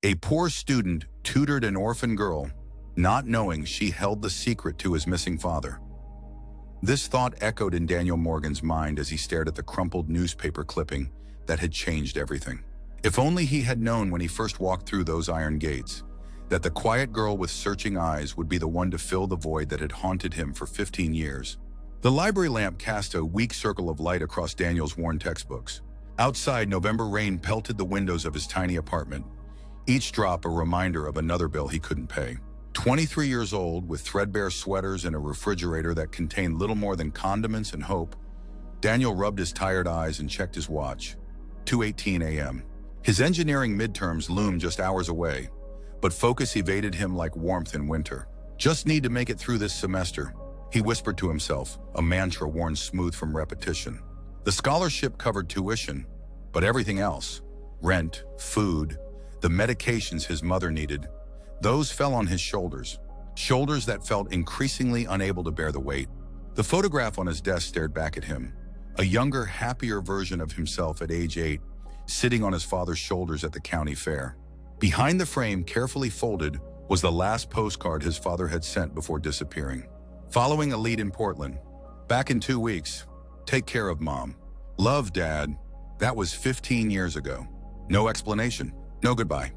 A poor student tutored an orphan girl, not knowing she held the secret to his missing father. This thought echoed in Daniel Morgan's mind as he stared at the crumpled newspaper clipping that had changed everything. If only he had known when he first walked through those iron gates, that the quiet girl with searching eyes would be the one to fill the void that had haunted him for 15 years. The library lamp cast a weak circle of light across Daniel's worn textbooks. Outside, November rain pelted the windows of his tiny apartment, each drop a reminder of another bill he couldn't pay. 23 years old, with threadbare sweaters and a refrigerator that contained little more than condiments and hope, Daniel rubbed his tired eyes and checked his watch. 2:18 a.m. His engineering midterms loomed just hours away, but focus evaded him like warmth in winter. Just need to make it through this semester, he whispered to himself, a mantra worn smooth from repetition. The scholarship covered tuition, but everything else, rent, food, the medications his mother needed, those fell on his shoulders, shoulders that felt increasingly unable to bear the weight. The photograph on his desk stared back at him, a younger, happier version of himself at age 8, sitting on his father's shoulders at the county fair. Behind the frame, carefully folded, was the last postcard his father had sent before disappearing. Following a lead in Portland. Back in 2 weeks. Take care of Mom. Love, Dad. That was 15 years ago. No explanation. No goodbye.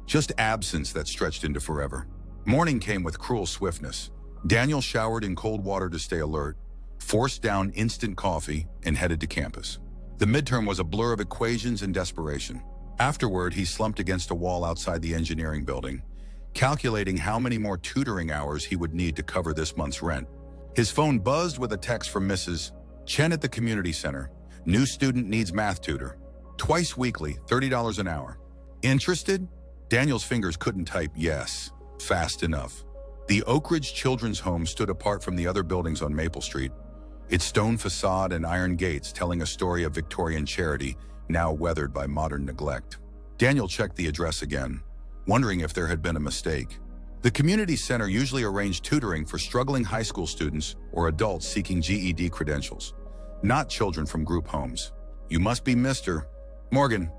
Just absence that stretched into forever. Morning came with cruel swiftness. Daniel showered in cold water to stay alert, forced down instant coffee, and headed to campus. The midterm was a blur of equations and desperation. Afterward, he slumped against a wall outside the engineering building, calculating how many more tutoring hours he would need to cover this month's rent. His phone buzzed with a text from Mrs. Chen at the community center. New student needs math tutor. Twice weekly, $30 an hour. Interested? Daniel's fingers couldn't type yes fast enough. The Oak Ridge Children's Home stood apart from the other buildings on Maple Street, its stone facade and iron gates telling a story of Victorian charity, now weathered by modern neglect. Daniel checked the address again, wondering if there had been a mistake. The community center usually arranged tutoring for struggling high school students or adults seeking GED credentials, not children from group homes. You must be Mr. Morgan,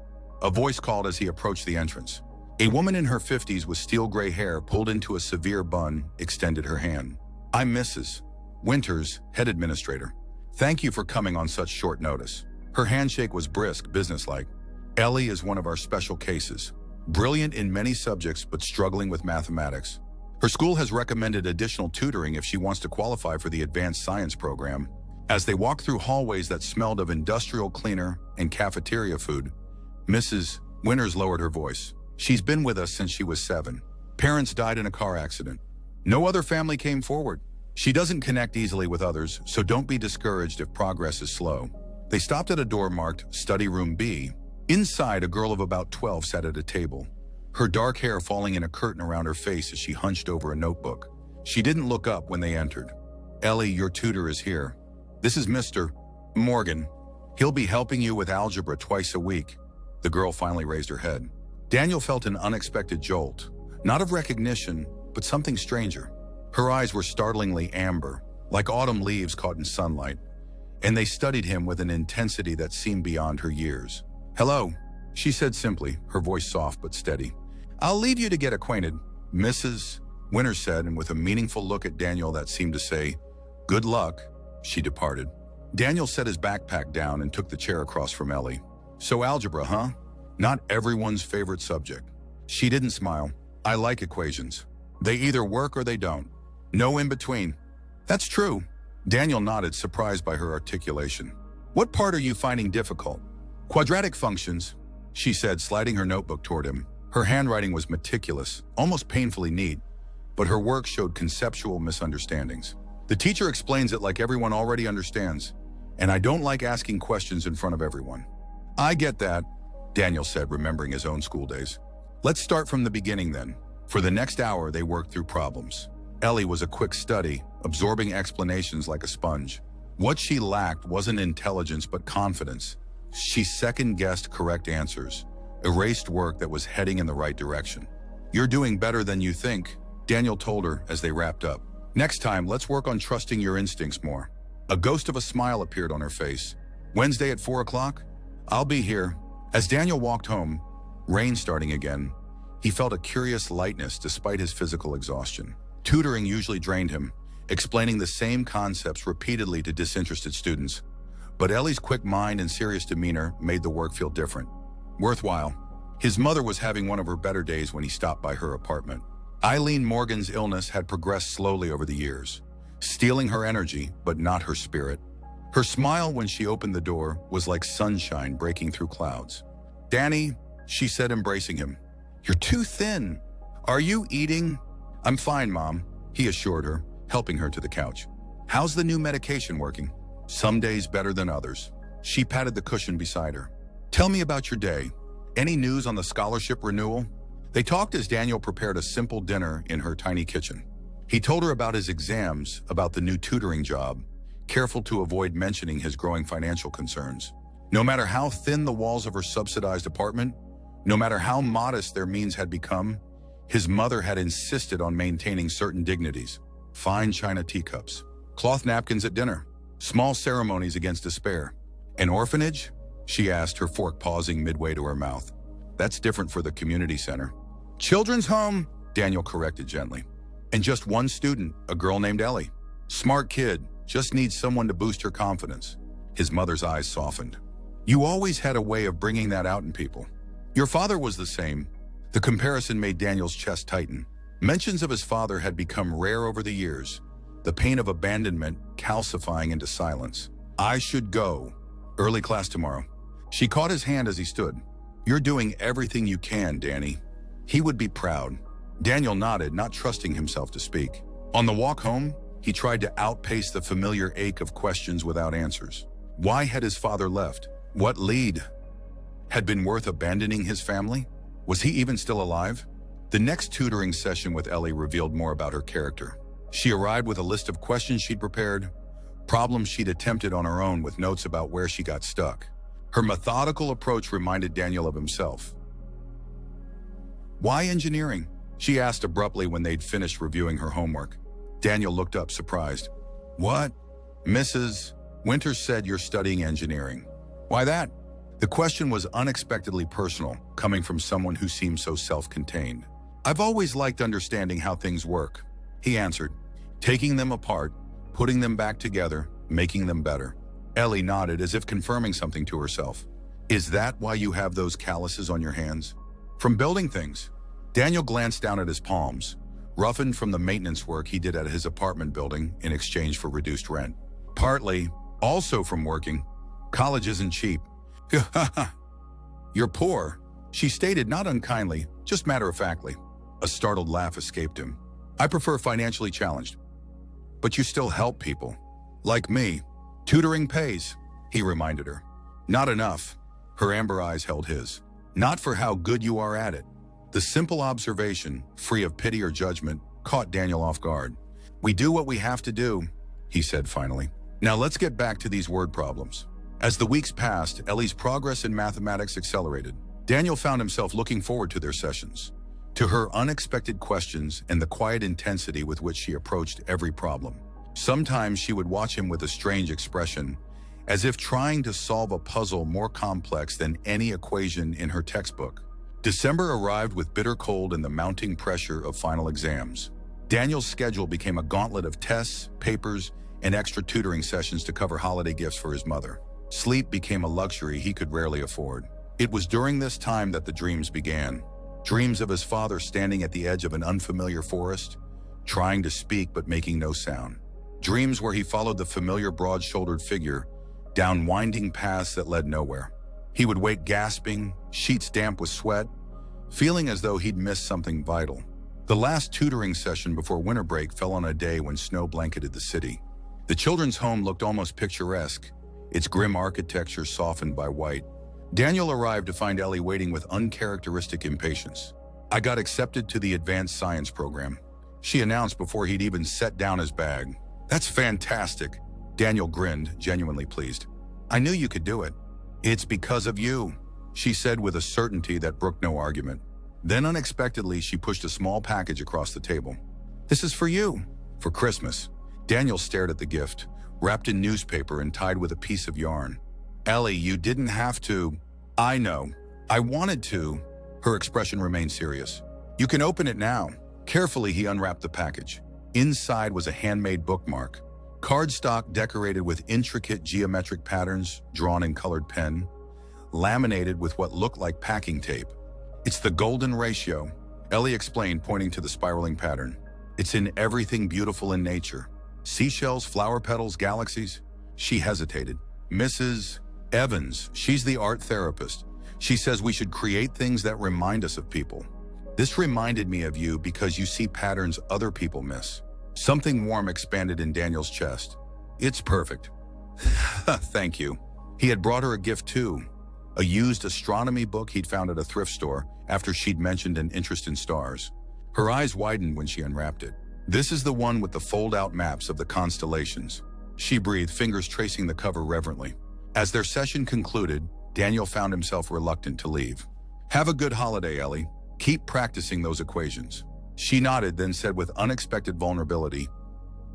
a voice called as he approached the entrance. A woman in her 50s with steel gray hair pulled into a severe bun extended her hand. I'm Mrs. Winters, head administrator. Thank you for coming on such short notice. Her handshake was brisk, businesslike. Ellie is one of our special cases. Brilliant in many subjects, but struggling with mathematics. Her school has recommended additional tutoring if she wants to qualify for the advanced science program. As they walked through hallways that smelled of industrial cleaner and cafeteria food, Mrs. Winters lowered her voice. She's been with us since she was 7. Parents died in a car accident. No other family came forward. She doesn't connect easily with others, so don't be discouraged if progress is slow. They stopped at a door marked Study Room B. Inside, a girl of about 12 sat at a table, her dark hair falling in a curtain around her face as she hunched over a notebook. She didn't look up when they entered. Ellie, your tutor is here. This is Mr. Morgan. He'll be helping you with algebra twice a week. The girl finally raised her head. Daniel felt an unexpected jolt, not of recognition, but something stranger. Her eyes were startlingly amber, like autumn leaves caught in sunlight, and they studied him with an intensity that seemed beyond her years. Hello, she said simply, her voice soft but steady. I'll leave you to get acquainted, Mrs. Winters said, and with a meaningful look at Daniel that seemed to say, good luck, she departed. Daniel set his backpack down and took the chair across from Ellie. So algebra, huh? Not everyone's favorite subject. She didn't smile. I like equations. They either work or they don't. No in between. That's true. Daniel nodded, surprised by her articulation. What part are you finding difficult? Quadratic functions, she said, sliding her notebook toward him. Her handwriting was meticulous, almost painfully neat, but her work showed conceptual misunderstandings. The teacher explains it like everyone already understands, and I don't like asking questions in front of everyone. I get that, Daniel said, remembering his own school days. Let's start from the beginning then. For the next hour, they worked through problems. Ellie was a quick study, absorbing explanations like a sponge. What she lacked wasn't intelligence but confidence. She second-guessed correct answers, erased work that was heading in the right direction. You're doing better than you think, Daniel told her as they wrapped up. Next time, let's work on trusting your instincts more. A ghost of a smile appeared on her face. Wednesday at 4 o'clock? I'll be here. As Daniel walked home, rain starting again, He felt a curious lightness despite his physical exhaustion. Tutoring usually drained him, explaining the same concepts repeatedly to disinterested students. But Ellie's quick mind and serious demeanor made the work feel different. Worthwhile. His mother was having one of her better days when he stopped by her apartment. Eileen Morgan's illness had progressed slowly over the years, stealing her energy, but not her spirit. Her smile when she opened the door was like sunshine breaking through clouds. "Danny," she said, embracing him. "You're too thin. Are you eating?" "I'm fine, Mom," he assured her, helping her to the couch. "How's the new medication working?" "Some days better than others." She patted the cushion beside her. "Tell me about your day. Any news on the scholarship renewal?" They talked as Daniel prepared a simple dinner in her tiny kitchen. He told her about his exams, about the new tutoring job, careful to avoid mentioning his growing financial concerns. No matter how thin the walls of her subsidized apartment, no matter how modest their means had become, his mother had insisted on maintaining certain dignities. Fine china teacups, cloth napkins at dinner, small ceremonies against despair. "An orphanage?" she asked, her fork pausing midway to her mouth. "That's different for the community center." "Children's home," Daniel corrected gently. "And just one student, a girl named Ellie. Smart kid, just needs someone to boost her confidence." His mother's eyes softened. "You always had a way of bringing that out in people. Your father was the same." The comparison made Daniel's chest tighten. Mentions of his father had become rare over the years, the pain of abandonment calcifying into silence. "I should go. Early class tomorrow." She caught his hand as he stood. "You're doing everything you can, Danny." He would be proud. Daniel nodded, not trusting himself to speak. On the walk home, he tried to outpace the familiar ache of questions without answers. Why had his father left? What lead had been worth abandoning his family? Was he even still alive? The next tutoring session with Ellie revealed more about her character. She arrived with a list of questions she'd prepared, problems she'd attempted on her own with notes about where she got stuck. Her methodical approach reminded Daniel of himself. "Why engineering?" she asked abruptly when they'd finished reviewing her homework. Daniel looked up, surprised. "What? Mrs. Winters said you're studying engineering. Why that?" The question was unexpectedly personal, coming from someone who seemed so self-contained. "I've always liked understanding how things work," he answered, "taking them apart, putting them back together, making them better." Ellie nodded as if confirming something to herself. "Is that why you have those calluses on your hands?" "From building things." Daniel glanced down at his palms, roughened from the maintenance work he did at his apartment building in exchange for reduced rent. "Partly, also from working. College isn't cheap." "You're poor," she stated, not unkindly, just matter-of-factly. A startled laugh escaped him. "I prefer financially challenged." "But you still help people. Like me. Tutoring pays," he reminded her. "Not enough." Her amber eyes held his. "Not for how good you are at it." The simple observation, free of pity or judgment, caught Daniel off guard. "We do what we have to do," he said finally. "Now let's get back to these word problems." As the weeks passed, Ellie's progress in mathematics accelerated. Daniel found himself looking forward to their sessions, to her unexpected questions and the quiet intensity with which she approached every problem. Sometimes she would watch him with a strange expression, as if trying to solve a puzzle more complex than any equation in her textbook. December arrived with bitter cold and the mounting pressure of final exams. Daniel's schedule became a gauntlet of tests, papers, and extra tutoring sessions to cover holiday gifts for his mother. Sleep became a luxury he could rarely afford. It was during this time that the dreams began. Dreams of his father standing at the edge of an unfamiliar forest, trying to speak but making no sound. Dreams where he followed the familiar broad-shouldered figure down winding paths that led nowhere. He would wake gasping, sheets damp with sweat, feeling as though he'd missed something vital. The last tutoring session before winter break fell on a day when snow blanketed the city. The children's home looked almost picturesque, its grim architecture softened by white. Daniel arrived to find Ellie waiting with uncharacteristic impatience. "I got accepted to the advanced science program," she announced before he'd even set down his bag. "That's fantastic." Daniel grinned, genuinely pleased. "I knew you could do it." "It's because of you," she said with a certainty that brooked no argument. Then unexpectedly, she pushed a small package across the table. "This is for you, for Christmas." Daniel stared at the gift, wrapped in newspaper and tied with a piece of yarn. "Ellie, you didn't have to." "I know. I wanted to." Her expression remained serious. You can open it now. Carefully, he unwrapped the package. Inside was a handmade bookmark, cardstock decorated with intricate geometric patterns drawn in colored pen, laminated with what looked like packing tape. It's the golden ratio, Ellie explained, pointing to the spiraling pattern. It's in everything beautiful in nature. Seashells, flower petals, galaxies. She hesitated. Mrs. Evans, she's the art therapist. She says we should create things that remind us of people. This reminded me of you because you see patterns other people miss. Something warm expanded in Daniel's chest. It's perfect. Thank you. He had brought her a gift too, a used astronomy book he'd found at a thrift store after she'd mentioned an interest in stars. Her eyes widened when she unwrapped it. This is the one with the fold-out maps of the constellations. She breathed, fingers tracing the cover reverently. As their session concluded, Daniel found himself reluctant to leave. Have a good holiday, Ellie. Keep practicing those equations. She nodded, then said with unexpected vulnerability,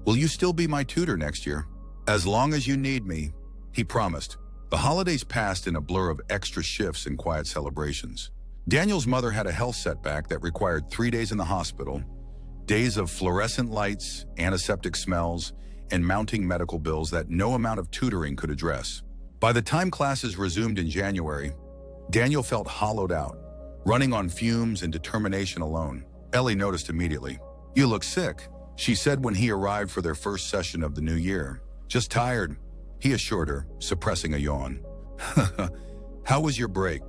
Will you still be my tutor next year? As long as you need me, he promised. The holidays passed in a blur of extra shifts and quiet celebrations. Daniel's mother had a health setback that required 3 days in the hospital, days of fluorescent lights, antiseptic smells, and mounting medical bills that no amount of tutoring could address. By the time classes resumed in January, Daniel felt hollowed out, running on fumes and determination alone. Ellie noticed immediately. You look sick, she said when he arrived for their first session of the new year. Just tired, he assured her, suppressing a yawn. How was your break?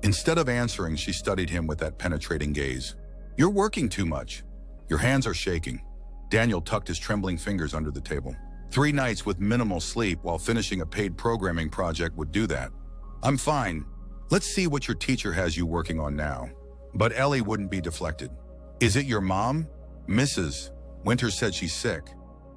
Instead of answering, she studied him with that penetrating gaze. You're working too much. Your hands are shaking. Daniel tucked his trembling fingers under the table. 3 nights with minimal sleep while finishing a paid programming project would do that. I'm fine. Let's see what your teacher has you working on now. But Ellie wouldn't be deflected. Is it your mom? Mrs. Winters said she's sick.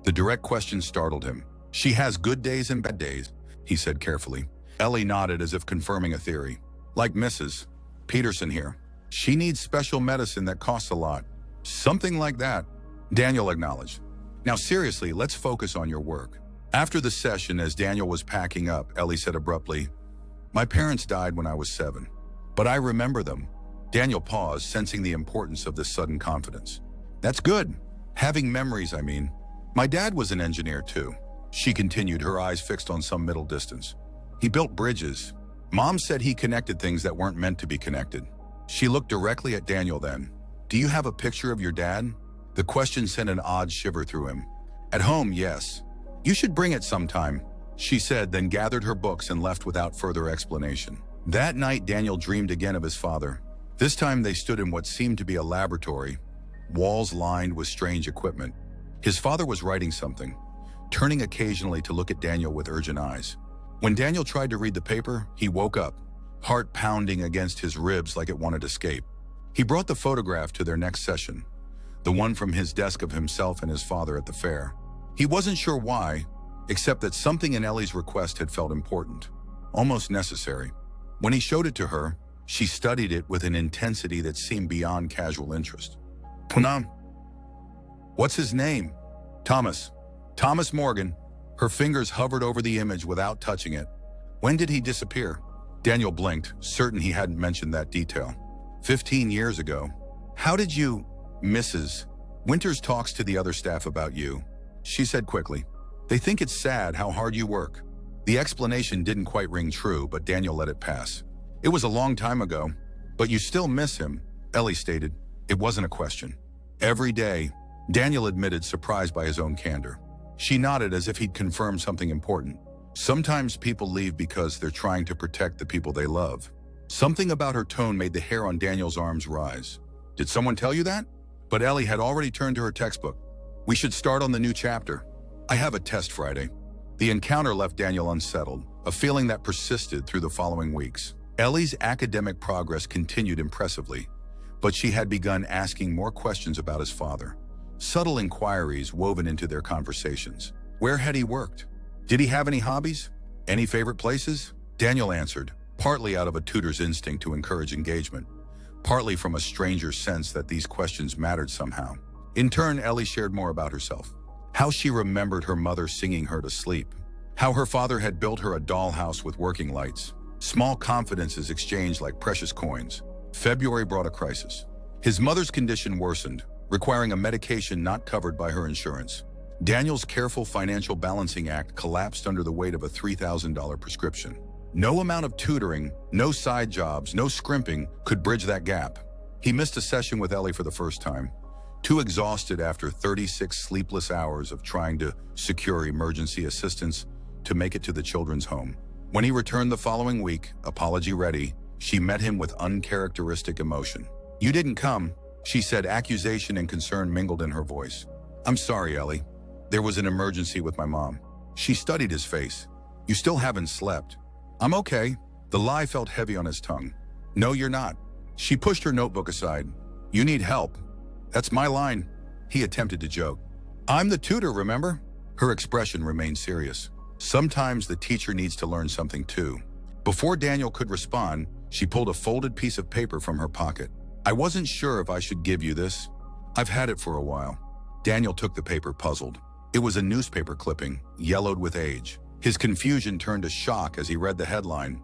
The direct question startled him. She has good days and bad days, he said carefully. Ellie nodded as if confirming a theory. Like Mrs. Peterson here. She needs special medicine that costs a lot. Something like that, Daniel acknowledged. Now seriously, let's focus on your work. After the session, as Daniel was packing up, Ellie said abruptly, My parents died when I was 7, but I remember them. Daniel paused, sensing the importance of this sudden confidence. That's good. Having memories, I mean. My dad was an engineer too. She continued, her eyes fixed on some middle distance. He built bridges. Mom said he connected things that weren't meant to be connected. She looked directly at Daniel then. Do you have a picture of your dad? The question sent an odd shiver through him. At home, yes. You should bring it sometime, she said, then gathered her books and left without further explanation. That night, Daniel dreamed again of his father. This time they stood in what seemed to be a laboratory, walls lined with strange equipment. His father was writing something, turning occasionally to look at Daniel with urgent eyes. When Daniel tried to read the paper, he woke up, heart pounding against his ribs like it wanted to escape. He brought the photograph to their next session, the one from his desk of himself and his father at the fair. He wasn't sure why, except that something in Ellie's request had felt important, almost necessary. When he showed it to her, she studied it with an intensity that seemed beyond casual interest. Punam. What's his name? Thomas. Thomas Morgan. Her fingers hovered over the image without touching it. When did he disappear? Daniel blinked, certain he hadn't mentioned that detail. 15 years ago. How did you... Mrs. Winters talks to the other staff about you, she said quickly. They think it's sad how hard you work. The explanation didn't quite ring true, but Daniel let it pass. It was a long time ago, but you still miss him, Ellie stated. It wasn't a question. Every day, Daniel admitted, surprised by his own candor. She nodded as if he'd confirmed something important. Sometimes people leave because they're trying to protect the people they love. Something about her tone made the hair on Daniel's arms rise. Did someone tell you that? But Ellie had already turned to her textbook. We should start on the new chapter. I have a test Friday. The encounter left Daniel unsettled, a feeling that persisted through the following weeks. Ellie's academic progress continued impressively, but she had begun asking more questions about his father. Subtle inquiries woven into their conversations. Where had he worked? Did he have any hobbies? Any favorite places? Daniel answered, partly out of a tutor's instinct to encourage engagement, partly from a stranger's sense that these questions mattered somehow. In turn, Ellie shared more about herself. How she remembered her mother singing her to sleep. How her father had built her a dollhouse with working lights. Small confidences exchanged like precious coins. February brought a crisis. His mother's condition worsened, requiring a medication not covered by her insurance. Daniel's careful financial balancing act collapsed under the weight of a $3,000 prescription. No amount of tutoring, no side jobs, no scrimping could bridge that gap. He missed a session with Ellie for the first time, too exhausted after 36 sleepless hours of trying to secure emergency assistance to make it to the children's home. When he returned the following week, apology ready, she met him with uncharacteristic emotion. "You didn't come," she said, accusation and concern mingled in her voice. "I'm sorry, Ellie. There was an emergency with my mom." She studied his face. "You still haven't slept." "I'm okay." The lie felt heavy on his tongue. "No, you're not." She pushed her notebook aside. "You need help." "That's my line." He attempted to joke. "I'm the tutor, remember?" Her expression remained serious. Sometimes the teacher needs to learn something too. Before Daniel could respond, she pulled a folded piece of paper from her pocket. "I wasn't sure if I should give you this. I've had it for a while." Daniel took the paper, puzzled. It was a newspaper clipping, yellowed with age. His confusion turned to shock as he read the headline,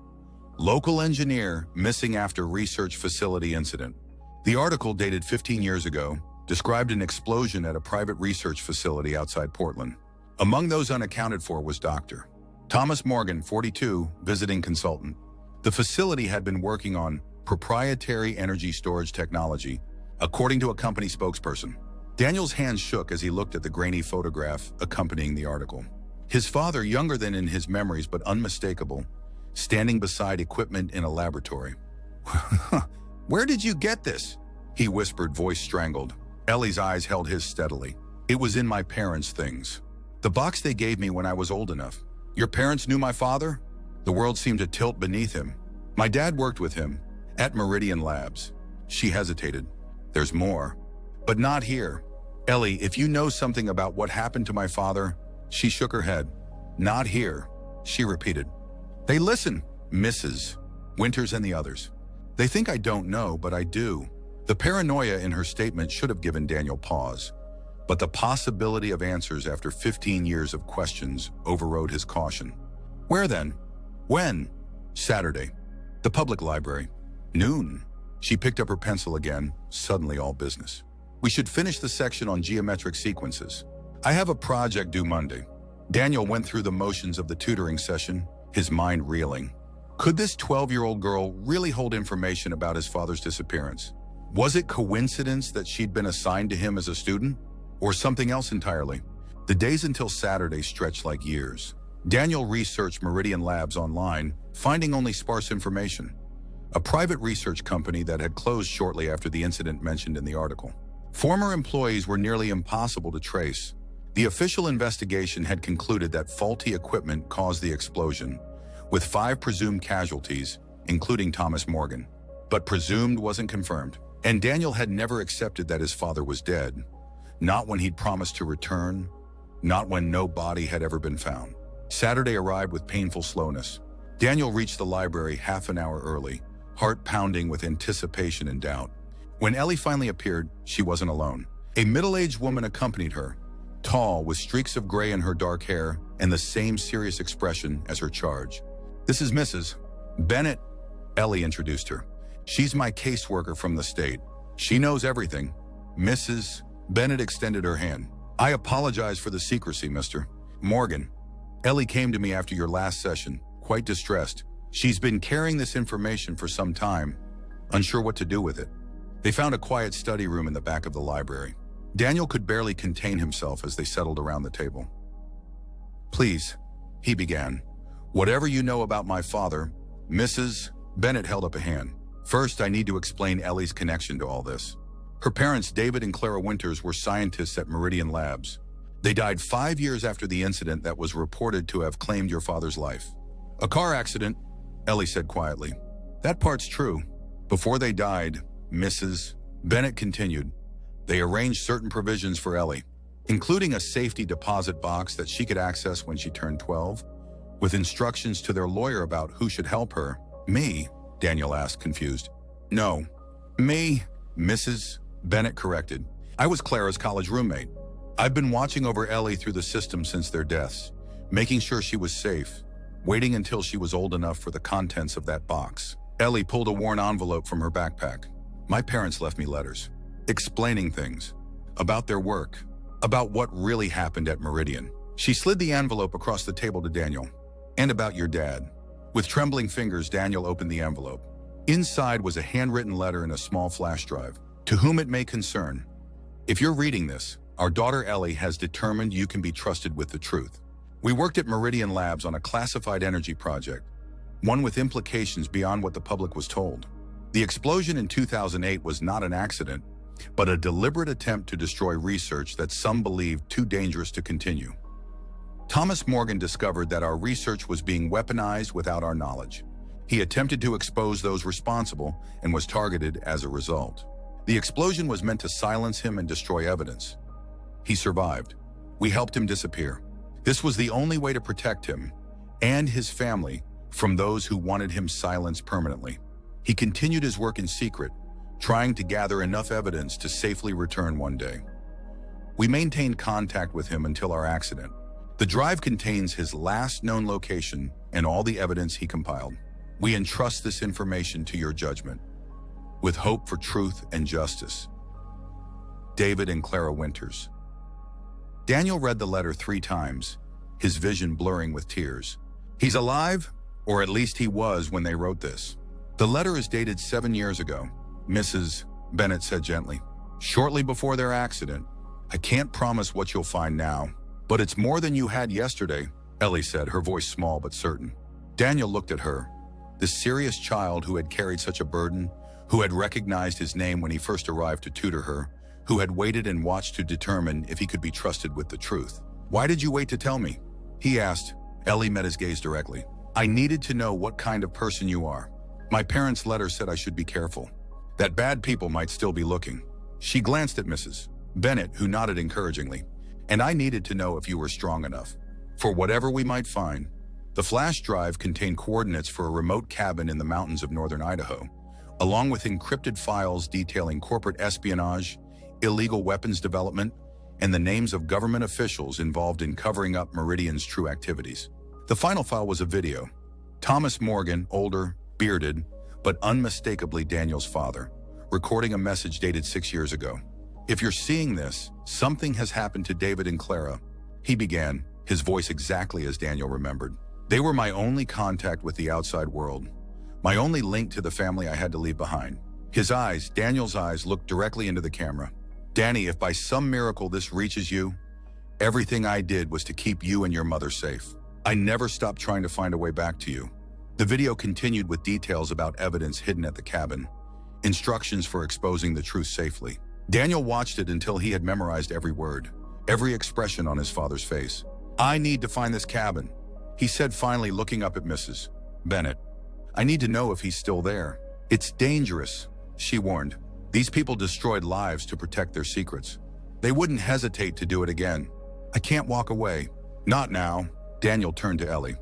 "Local engineer missing after research facility incident." The article, dated 15 years ago, described an explosion at a private research facility outside Portland. Among those unaccounted for was Dr. Thomas Morgan, 42, visiting consultant. The facility had been working on proprietary energy storage technology, according to a company spokesperson. Daniel's hands shook as he looked at the grainy photograph accompanying the article. His father, younger than in his memories but unmistakable, standing beside equipment in a laboratory. "Where did you get this?" he whispered, voice strangled. Ellie's eyes held his steadily. "It was in my parents' things. The box they gave me when I was old enough." "Your parents knew my father?" The world seemed to tilt beneath him. "My dad worked with him at Meridian Labs." She hesitated. "There's more, but not here." "Ellie, if you know something about what happened to my father..." She shook her head. "Not here," she repeated. "They listen, Mrs. Winters and the others. They think I don't know, but I do." The paranoia in her statement should have given Daniel pause, but the possibility of answers after 15 years of questions overrode his caution. "Where then?" "When?" "Saturday. The public library. Noon." She picked up her pencil again, suddenly all business. "We should finish the section on geometric sequences. I have a project due Monday." Daniel went through the motions of the tutoring session, his mind reeling. Could this 12-year-old girl really hold information about his father's disappearance? Was it coincidence that she'd been assigned to him as a student? Or something else entirely? The days until Saturday stretched like years. Daniel researched Meridian Labs online, finding only sparse information. A private research company that had closed shortly after the incident mentioned in the article. Former employees were nearly impossible to trace. The official investigation had concluded that faulty equipment caused the explosion, with 5 presumed casualties, including Thomas Morgan. But presumed wasn't confirmed, and Daniel had never accepted that his father was dead. Not when he'd promised to return, not when no body had ever been found. Saturday arrived with painful slowness. Daniel reached the library half an hour early, heart pounding with anticipation and doubt. When Ellie finally appeared, she wasn't alone. A middle-aged woman accompanied her, tall, with streaks of gray in her dark hair and the same serious expression as her charge. "This is Mrs. Bennett," Ellie introduced her. "She's my caseworker from the state. She knows everything." Mrs. Bennett extended her hand. "I apologize for the secrecy, Mr. Morgan. Ellie came to me after your last session, quite distressed. She's been carrying this information for some time, unsure what to do with it." They found a quiet study room in the back of the library. Daniel could barely contain himself as they settled around the table. "Please," he began, "whatever you know about my father..." Mrs. Bennett held up a hand. "First, I need to explain Ellie's connection to all this. Her parents, David and Clara Winters, were scientists at Meridian Labs. They died 5 years after the incident that was reported to have claimed your father's life." "A car accident," Ellie said quietly. "That part's true. Before they died," Mrs. Bennett continued, "they arranged certain provisions for Ellie, including a safety deposit box that she could access when she turned 12, with instructions to their lawyer about who should help her." "Me?" Daniel asked, confused. "No. Me," Mrs. Bennett corrected. "I was Clara's college roommate. I've been watching over Ellie through the system since their deaths, making sure she was safe, waiting until she was old enough for the contents of that box." Ellie pulled a worn envelope from her backpack. My parents left me letters, explaining things, about their work, about what really happened at Meridian. She slid the envelope across the table to Daniel. And about your dad. With trembling fingers, Daniel opened the envelope. Inside was a handwritten letter in a small flash drive. To whom it may concern, if you're reading this, our daughter Ellie has determined you can be trusted with the truth. We worked at Meridian Labs on a classified energy project, one with implications beyond what the public was told. The explosion in 2008 was not an accident, but a deliberate attempt to destroy research that some believed too dangerous to continue. Thomas Morgan discovered that our research was being weaponized without our knowledge. He attempted to expose those responsible and was targeted as a result. The explosion was meant to silence him and destroy evidence. He survived. We helped him disappear. This was the only way to protect him and his family from those who wanted him silenced permanently. He continued his work in secret, trying to gather enough evidence to safely return one day. We maintained contact with him until our accident. The drive contains his last known location and all the evidence he compiled. We entrust this information to your judgment, with hope for truth and justice. David and Clara Winters. Daniel read the letter 3 times, his vision blurring with tears. He's alive, or at least he was when they wrote this. The letter is dated 7 years ago, Mrs. Bennett said gently. Shortly before their accident, I can't promise what you'll find now, but it's more than you had yesterday, Ellie said, her voice small but certain. Daniel looked at her, this serious child who had carried such a burden, who had recognized his name when he first arrived to tutor her, who had waited and watched to determine if he could be trusted with the truth. Why did you wait to tell me? He asked. Ellie met his gaze directly. I needed to know what kind of person you are. My parents' letter said I should be careful, that bad people might still be looking. She glanced at Mrs. Bennett, who nodded encouragingly. And I needed to know if you were strong enough. For whatever we might find, the flash drive contained coordinates for a remote cabin in the mountains of northern Idaho, along with encrypted files detailing corporate espionage, illegal weapons development, and the names of government officials involved in covering up Meridian's true activities. The final file was a video. Thomas Morgan, older, bearded, but unmistakably Daniel's father, recording a message dated 6 years ago. If you're seeing this, something has happened to David and Clara, he began, his voice exactly as Daniel remembered. They were my only contact with the outside world, my only link to the family I had to leave behind. His eyes, Daniel's eyes, looked directly into the camera. Danny, if by some miracle this reaches you, everything I did was to keep you and your mother safe. I never stopped trying to find a way back to you. The video continued with details about evidence hidden at the cabin, instructions for exposing the truth safely. Daniel watched it until he had memorized every word, every expression on his father's face. I need to find this cabin, he said finally, looking up at Mrs. Bennett. I need to know if he's still there. It's dangerous, she warned. These people destroyed lives to protect their secrets. They wouldn't hesitate to do it again. I can't walk away. Not now. Daniel turned to Ellie.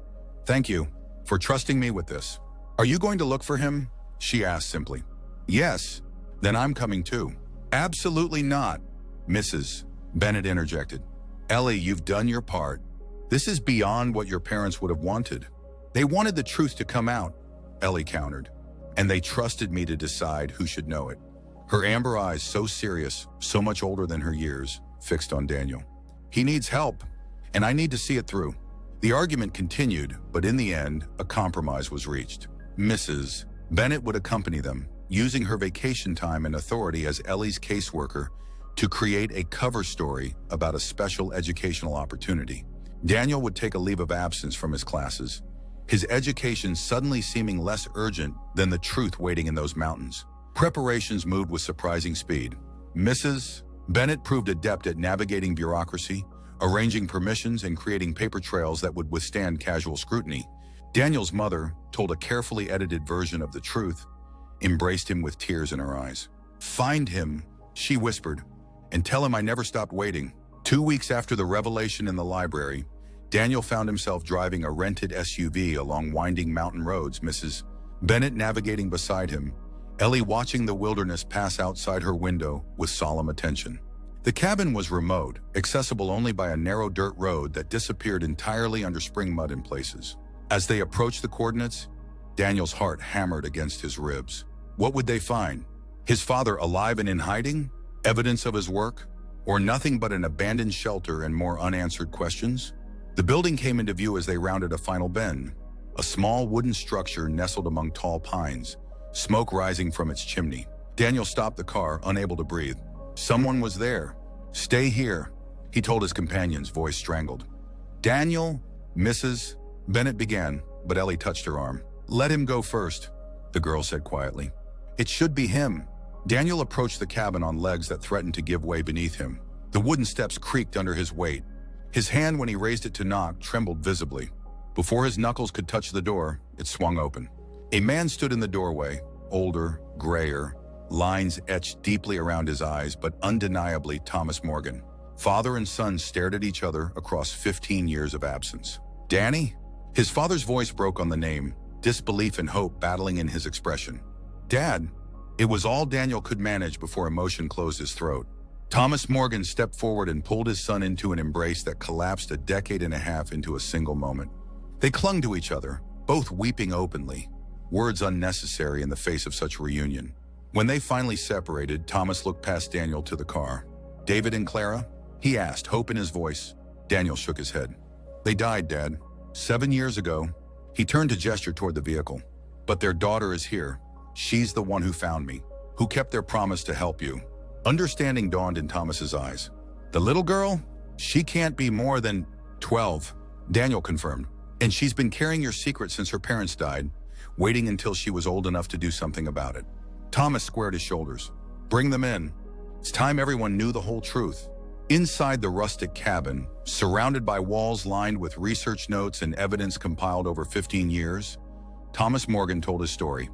Thank you for trusting me with this. Are you going to look for him? She asked simply. Yes. Then I'm coming too. Absolutely not, Mrs. Bennett interjected. Ellie, you've done your part. This is beyond what your parents would have wanted. They wanted the truth to come out, Ellie countered, and they trusted me to decide who should know it. Her amber eyes, so serious, so much older than her years, fixed on Daniel. He needs help, and I need to see it through. The argument continued, but in the end, a compromise was reached. Mrs. Bennett would accompany them, using her vacation time and authority as Ellie's caseworker to create a cover story about a special educational opportunity. Daniel would take a leave of absence from his classes, his education suddenly seeming less urgent than the truth waiting in those mountains. Preparations moved with surprising speed. Mrs. Bennett proved adept at navigating bureaucracy, arranging permissions, and creating paper trails that would withstand casual scrutiny. Daniel's mother told a carefully edited version of the truth, embraced him with tears in her eyes. Find him, she whispered, and tell him I never stopped waiting. 2 weeks after the revelation in the library, Daniel found himself driving a rented SUV along winding mountain roads, Mrs. Bennett navigating beside him, Ellie watching the wilderness pass outside her window with solemn attention. The cabin was remote, accessible only by a narrow dirt road that disappeared entirely under spring mud in places. As they approached the coordinates, Daniel's heart hammered against his ribs. What would they find? His father alive and in hiding? Evidence of his work? Or nothing but an abandoned shelter and more unanswered questions? The building came into view as they rounded a final bend. A small wooden structure nestled among tall pines, smoke rising from its chimney. Daniel stopped the car, unable to breathe. Someone was there. "Stay here," he told his companions, voice strangled. "Daniel, Mrs. Bennett began, but Ellie touched her arm. "Let him go first," the girl said quietly. "It should be him." Daniel approached the cabin on legs that threatened to give way beneath him. The wooden steps creaked under his weight. His hand, when he raised it to knock, trembled visibly. Before his knuckles could touch the door, it swung open. A man stood in the doorway, older, grayer, lines etched deeply around his eyes, but undeniably Thomas Morgan. Father and son stared at each other across 15 years of absence. "Danny?" His father's voice broke on the name, disbelief and hope battling in his expression. "Dad." It was all Daniel could manage before emotion closed his throat. Thomas Morgan stepped forward and pulled his son into an embrace that collapsed a decade and a half into a single moment. They clung to each other, both weeping openly, words unnecessary in the face of such reunion. When they finally separated, Thomas looked past Daniel to the car. "David and Clara?" he asked, hope in his voice. Daniel shook his head. "They died, Dad. 7 years ago." He turned to gesture toward the vehicle. "But their daughter is here. She's the one who found me, who kept their promise to help you." Understanding dawned in Thomas's eyes. "The little girl? She can't be more than 12, Daniel confirmed. "And she's been carrying your secret since her parents died, waiting until she was old enough to do something about it." Thomas squared his shoulders. "Bring them in. It's time everyone knew the whole truth." Inside the rustic cabin, surrounded by walls lined with research notes and evidence compiled over 15 years, Thomas Morgan told his story.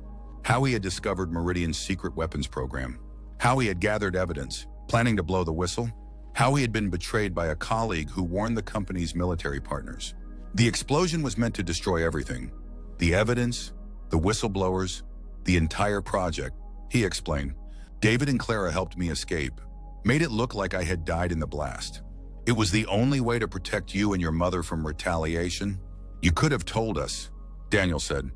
How he had discovered Meridian's secret weapons program. How he had gathered evidence, planning to blow the whistle. How he had been betrayed by a colleague who warned the company's military partners. The explosion was meant to destroy everything. The evidence, the whistleblowers, the entire project, he explained. "David and Clara helped me escape, made it look like I had died in the blast. It was the only way to protect you and your mother from retaliation. You could have told us," Daniel said,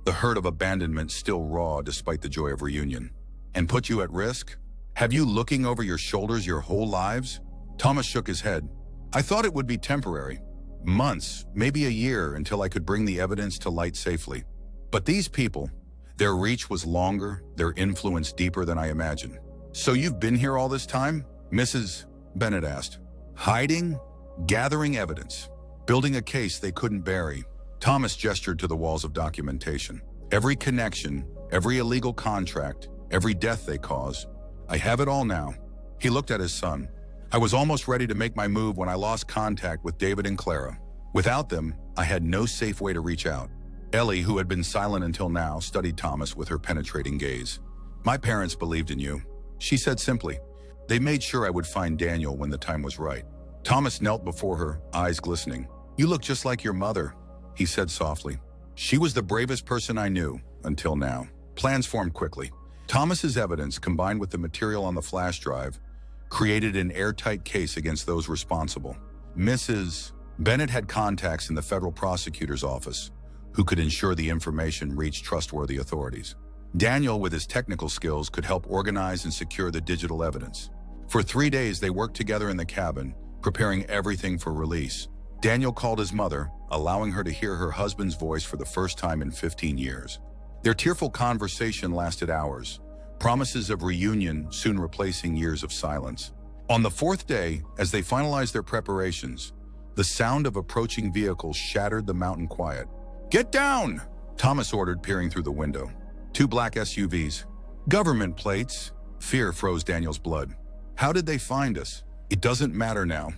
the hurt of abandonment still raw despite the joy of reunion. "And put you at risk? Have you looking over your shoulders your whole lives?" Thomas shook his head. "I thought it would be temporary. Months, maybe a year, until I could bring the evidence to light safely. But these people, their reach was longer, their influence deeper than I imagined." "So you've been here all this time?" Mrs. Bennett asked. "Hiding, gathering evidence, building a case they couldn't bury." Thomas gestured to the walls of documentation. "Every connection, every illegal contract, every death they caused. I have it all now." He looked at his son. "I was almost ready to make my move when I lost contact with David and Clara. Without them, I had no safe way to reach out." Ellie, who had been silent until now, studied Thomas with her penetrating gaze. "My parents believed in you," she said simply. "They made sure I would find Daniel when the time was right." Thomas knelt before her, eyes glistening. "You look just like your mother," he said softly. "She was the bravest person I knew, until now." Plans formed quickly. Thomas's evidence, combined with the material on the flash drive, created an airtight case against those responsible. Mrs. Bennett had contacts in the federal prosecutor's office who could ensure the information reached trustworthy authorities. Daniel, with his technical skills, could help organize and secure the digital evidence. For 3 days, they worked together in the cabin, preparing everything for release. Daniel called his mother, allowing her to hear her husband's voice for the first time in 15 years. Their tearful conversation lasted hours, promises of reunion soon replacing years of silence. On the 4th day, as they finalized their preparations, the sound of approaching vehicles shattered the mountain quiet. "Get down!" Thomas ordered, peering through the window. 2 black SUVs. Government plates. Fear froze Daniel's blood. "How did they find us?" "It doesn't matter now.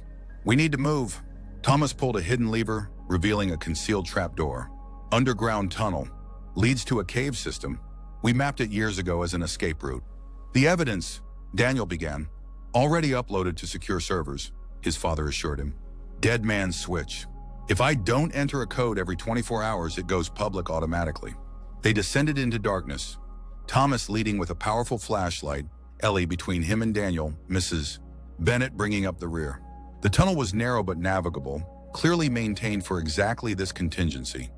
We need to move." Thomas pulled a hidden lever, revealing a concealed trapdoor. "Underground tunnel. Leads to a cave system. We mapped it years ago as an escape route." "The evidence," Daniel began, "already uploaded to secure servers," his father assured him. "Dead man's switch. If I don't enter a code every 24 hours, it goes public automatically." They descended into darkness, Thomas leading with a powerful flashlight, Ellie between him and Daniel, Mrs. Bennett bringing up the rear. The tunnel was narrow but navigable, clearly maintained for exactly this contingency.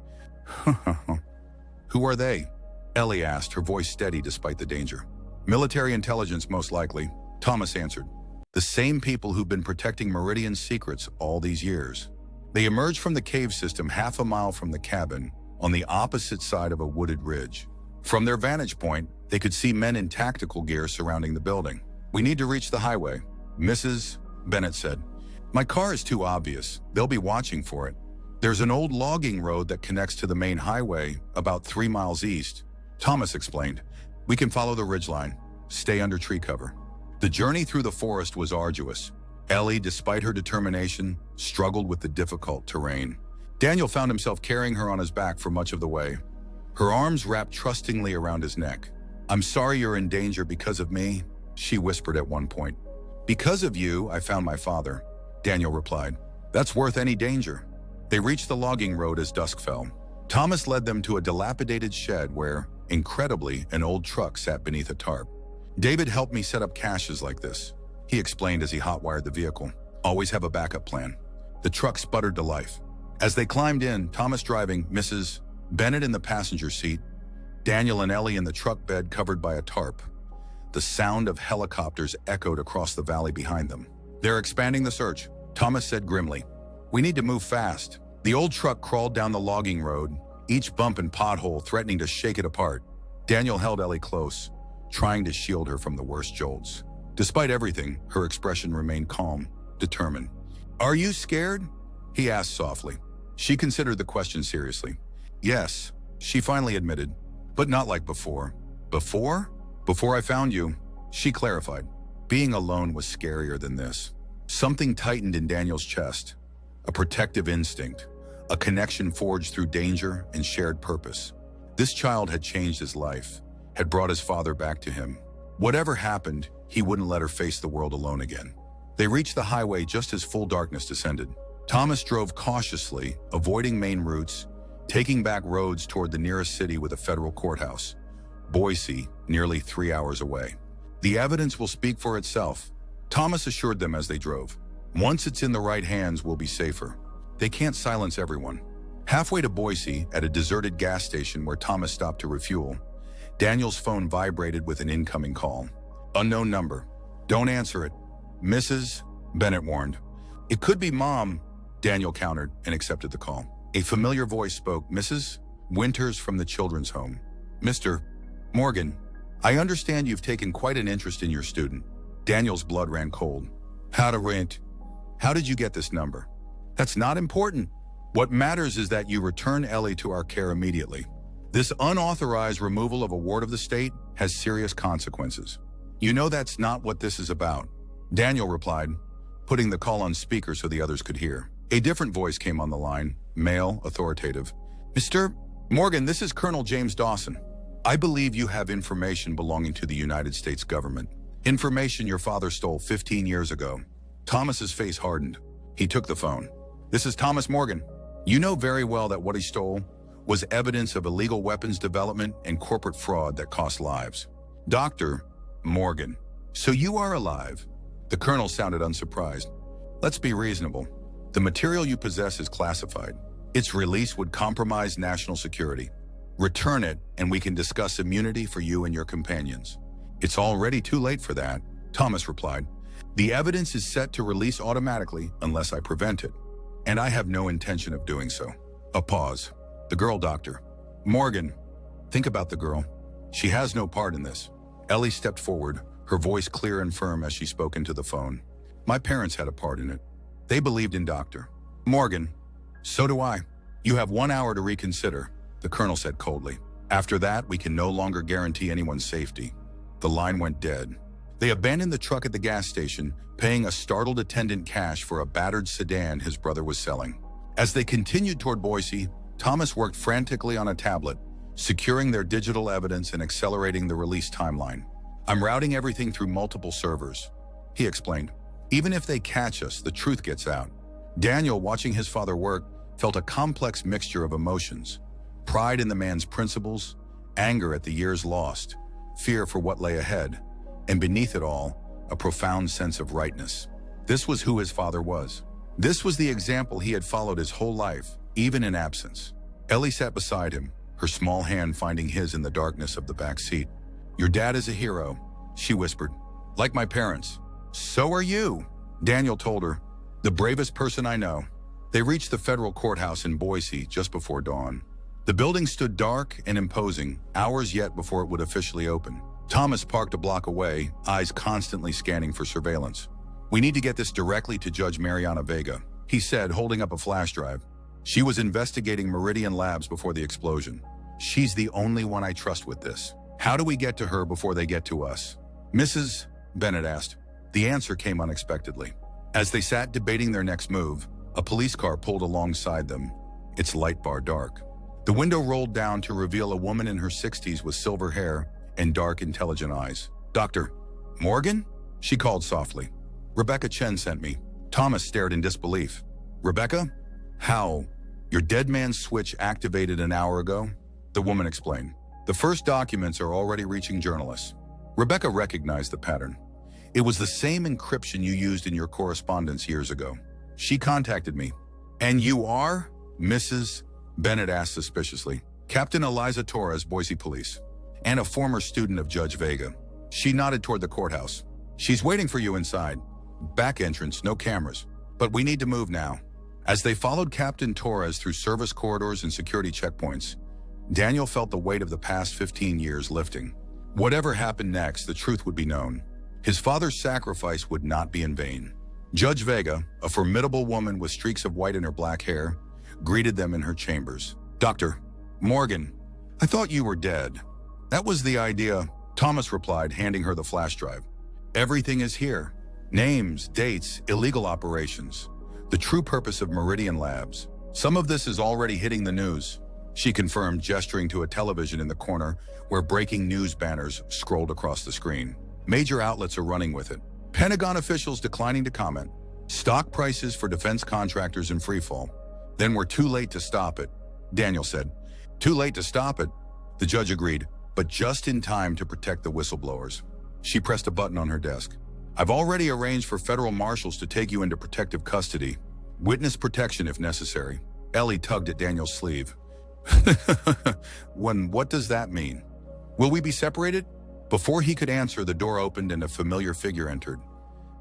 "Who are they?" Ellie asked, her voice steady despite the danger. Military intelligence, most likely, Thomas answered. The same people who've been protecting Meridian's secrets all these years. They emerged from the cave system half a mile from the cabin, on the opposite side of a wooded ridge. From their vantage point, they could see men in tactical gear surrounding the building. We need to reach the highway, Mrs. Bennett said. My car is too obvious. They'll be watching for it. There's an old logging road that connects to the main highway about 3 miles east. Thomas explained. We can follow the ridgeline. Stay under tree cover. The journey through the forest was arduous. Ellie, despite her determination, struggled with the difficult terrain. Daniel found himself carrying her on his back for much of the way, her arms wrapped trustingly around his neck. I'm sorry you're in danger because of me, she whispered at one point. Because of you, I found my father, Daniel replied. That's worth any danger. They reached the logging road as dusk fell. Thomas led them to a dilapidated shed where, incredibly, an old truck sat beneath a tarp. David helped me set up caches like this, he explained as he hotwired the vehicle. Always have a backup plan. The truck sputtered to life. As they climbed in, Thomas driving, Mrs. Bennett in the passenger seat, Daniel and Ellie in the truck bed covered by a tarp. The sound of helicopters echoed across the valley behind them. They're expanding the search, Thomas said grimly. We need to move fast. The old truck crawled down the logging road, each bump and pothole threatening to shake it apart. Daniel held Ellie close, trying to shield her from the worst jolts. Despite everything, her expression remained calm, determined. Are you scared? He asked softly. She considered the question seriously. Yes, she finally admitted, but not like before. Before? Before I found you, she clarified. Being alone was scarier than this. Something tightened in Daniel's chest, a protective instinct, a connection forged through danger and shared purpose. This child had changed his life, had brought his father back to him. Whatever happened, he wouldn't let her face the world alone again. They reached the highway just as full darkness descended. Thomas drove cautiously, avoiding main routes, taking back roads toward the nearest city with a federal courthouse, Boise, nearly 3 hours away. The evidence will speak for itself, Thomas assured them as they drove. Once it's in the right hands, we'll be safer. They can't silence everyone. Halfway to Boise, at a deserted gas station where Thomas stopped to refuel, Daniel's phone vibrated with an incoming call. Unknown number. Don't answer it. Mrs. Bennett warned. It could be Mom, Daniel countered and accepted the call. A familiar voice spoke, Mrs. Winters from the children's home. Mr. Morgan, I understand you've taken quite an interest in your student. Daniel's blood ran cold. How did you get this number? That's not important. What matters is that you return Ellie to our care immediately. This unauthorized removal of a ward of the state has serious consequences. You know that's not what this is about, Daniel replied, putting the call on speaker so the others could hear. A different voice came on the line, male, authoritative. Mr. Morgan, this is Colonel James Dawson. I believe you have information belonging to the United States government. Information your father stole 15 years ago. Thomas's face hardened. He took the phone. This is Thomas Morgan. You know very well that what he stole was evidence of illegal weapons development and corporate fraud that cost lives. Dr. Morgan, so you are alive? The colonel sounded unsurprised. Let's be reasonable. The material you possess is classified. Its release would compromise national security. Return it, and we can discuss immunity for you and your companions. It's already too late for that, Thomas replied. The evidence is set to release automatically unless I prevent it, and I have no intention of doing so. A pause. The girl doctor. Morgan, think about the girl. She has no part in this. Ellie stepped forward, her voice clear and firm as she spoke into the phone. My parents had a part in it. They believed in Dr. Morgan. So do I. You have 1 hour to reconsider, the colonel said coldly. After that, we can no longer guarantee anyone's safety. The line went dead. They abandoned the truck at the gas station, paying a startled attendant cash for a battered sedan his brother was selling. As they continued toward Boise, Thomas worked frantically on a tablet, securing their digital evidence and accelerating the release timeline. I'm routing everything through multiple servers, he explained. Even if they catch us, the truth gets out. Daniel, watching his father work, felt a complex mixture of emotions. Pride in the man's principles, anger at the years lost, fear for what lay ahead, and beneath it all, a profound sense of rightness. This was who his father was. This was the example he had followed his whole life, even in absence. Ellie sat beside him, her small hand finding his in the darkness of the back seat. Your dad is a hero, she whispered. Like my parents. So are you, Daniel told her. The bravest person I know. They reached the federal courthouse in Boise just before dawn. The building stood dark and imposing, hours yet before it would officially open. Thomas parked a block away, eyes constantly scanning for surveillance. We need to get this directly to Judge Mariana Vega, he said, holding up a flash drive. She was investigating Meridian Labs before the explosion. She's the only one I trust with this. How do we get to her before they get to us? Mrs. Bennett asked. The answer came unexpectedly. As they sat debating their next move, a police car pulled alongside them, its light bar dark. The window rolled down to reveal a woman in her 60s with silver hair and dark, intelligent eyes. Dr. Morgan? She called softly. Rebecca Chen sent me. Thomas stared in disbelief. Rebecca? How? Your dead man's switch activated an hour ago? The woman explained. The first documents are already reaching journalists. Rebecca recognized the pattern. It was the same encryption you used in your correspondence years ago. She contacted me. And you are? Mrs. Bennett asked suspiciously. Captain Eliza Torres, Boise Police, and a former student of Judge Vega. She nodded toward the courthouse. She's waiting for you inside. Back entrance, no cameras. But we need to move now. As they followed Captain Torres through service corridors and security checkpoints, Daniel felt the weight of the past 15 years lifting. Whatever happened next, the truth would be known. His father's sacrifice would not be in vain. Judge Vega, a formidable woman with streaks of white in her black hair, greeted them in her chambers. Dr. Morgan, I thought you were dead. That was the idea, Thomas replied, handing her the flash drive. Everything is here. Names, dates, illegal operations. The true purpose of Meridian Labs. Some of this is already hitting the news, she confirmed, gesturing to a television in the corner where breaking news banners scrolled across the screen. Major outlets are running with it. Pentagon officials declining to comment. Stock prices for defense contractors in freefall. Then we're too late to stop it, Daniel said. Too late to stop it, the judge agreed, but just in time to protect the whistleblowers. She pressed a button on her desk. I've already arranged for federal marshals to take you into protective custody. Witness protection if necessary. Ellie tugged at Daniel's sleeve. What does that mean? Will we be separated? Before he could answer, the door opened and a familiar figure entered.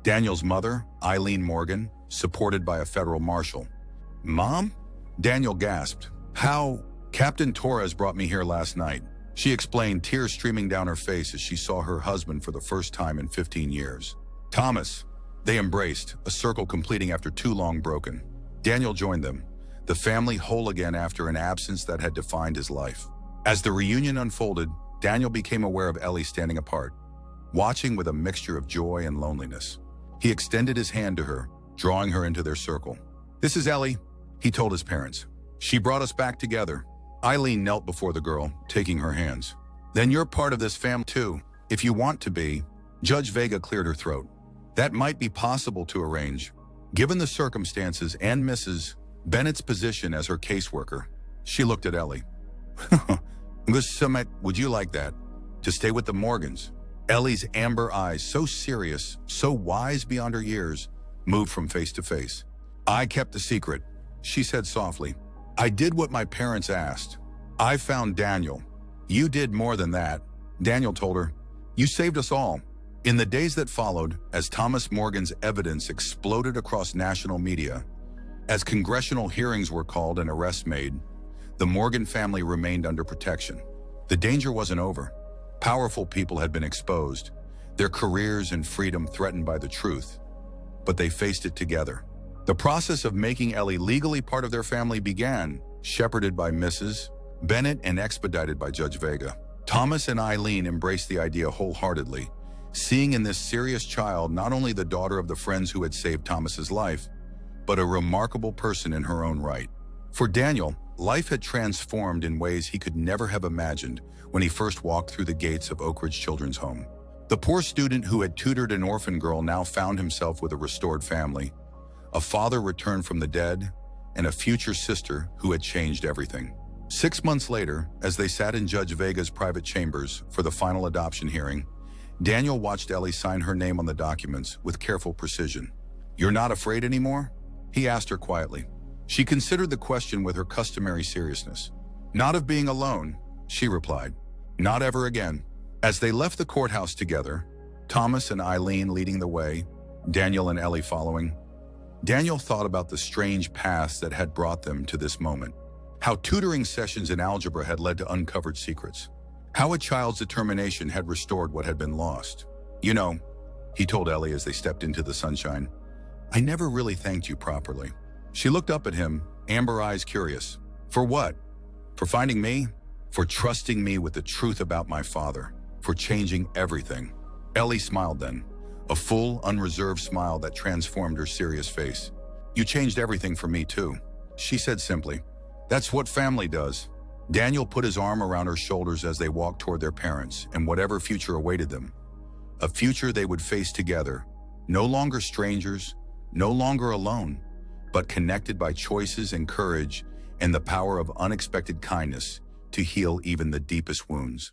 Daniel's mother, Eileen Morgan, supported by a federal marshal. Mom? Daniel gasped. How? Captain Torres brought me here last night. She explained, tears streaming down her face as she saw her husband for the first time in 15 years. Thomas. They embraced, a circle completing after too long broken. Daniel joined them, the family whole again after an absence that had defined his life. As the reunion unfolded, Daniel became aware of Ellie standing apart, watching with a mixture of joy and loneliness. He extended his hand to her, drawing her into their circle. This is Ellie, he told his parents. She brought us back together. Eileen knelt before the girl, taking her hands. Then you're part of this family too, if you want to be. Judge Vega cleared her throat. That might be possible to arrange, given the circumstances and Mrs. Bennett's position as her caseworker. She looked at Ellie. Would you like that? To stay with the Morgans? Ellie's amber eyes, so serious, so wise beyond her years, moved from face to face. I kept the secret, she said softly. I did what my parents asked. I found Daniel. You did more than that, Daniel told her. You saved us all. In the days that followed, as Thomas Morgan's evidence exploded across national media, as congressional hearings were called and arrests made, the Morgan family remained under protection. The danger wasn't over. Powerful people had been exposed, their careers and freedom threatened by the truth, but they faced it together. The process of making Ellie legally part of their family began, shepherded by Mrs. Bennett and expedited by Judge Vega. Thomas and Eileen embraced the idea wholeheartedly, seeing in this serious child not only the daughter of the friends who had saved Thomas's life, but a remarkable person in her own right. For Daniel, life had transformed in ways he could never have imagined when he first walked through the gates of Oak Ridge Children's Home. The poor student who had tutored an orphan girl now found himself with a restored family, a father returned from the dead, and a future sister who had changed everything. 6 months later, as they sat in Judge Vega's private chambers for the final adoption hearing, Daniel watched Ellie sign her name on the documents with careful precision. You're not afraid anymore? He asked her quietly. She considered the question with her customary seriousness. Not of being alone, she replied. Not ever again. As they left the courthouse together, Thomas and Eileen leading the way, Daniel and Ellie following. Daniel thought about the strange past that had brought them to this moment. How tutoring sessions in algebra had led to uncovered secrets. How a child's determination had restored what had been lost. You know, he told Ellie as they stepped into the sunshine, I never really thanked you properly. She looked up at him, amber eyes curious. For what? For finding me? For trusting me with the truth about my father? For changing everything? Ellie smiled then, a full, unreserved smile that transformed her serious face. You changed everything for me too, she said simply. That's what family does. Daniel put his arm around her shoulders as they walked toward their parents and whatever future awaited them. A future they would face together, no longer strangers, no longer alone, but connected by choices and courage and the power of unexpected kindness to heal even the deepest wounds.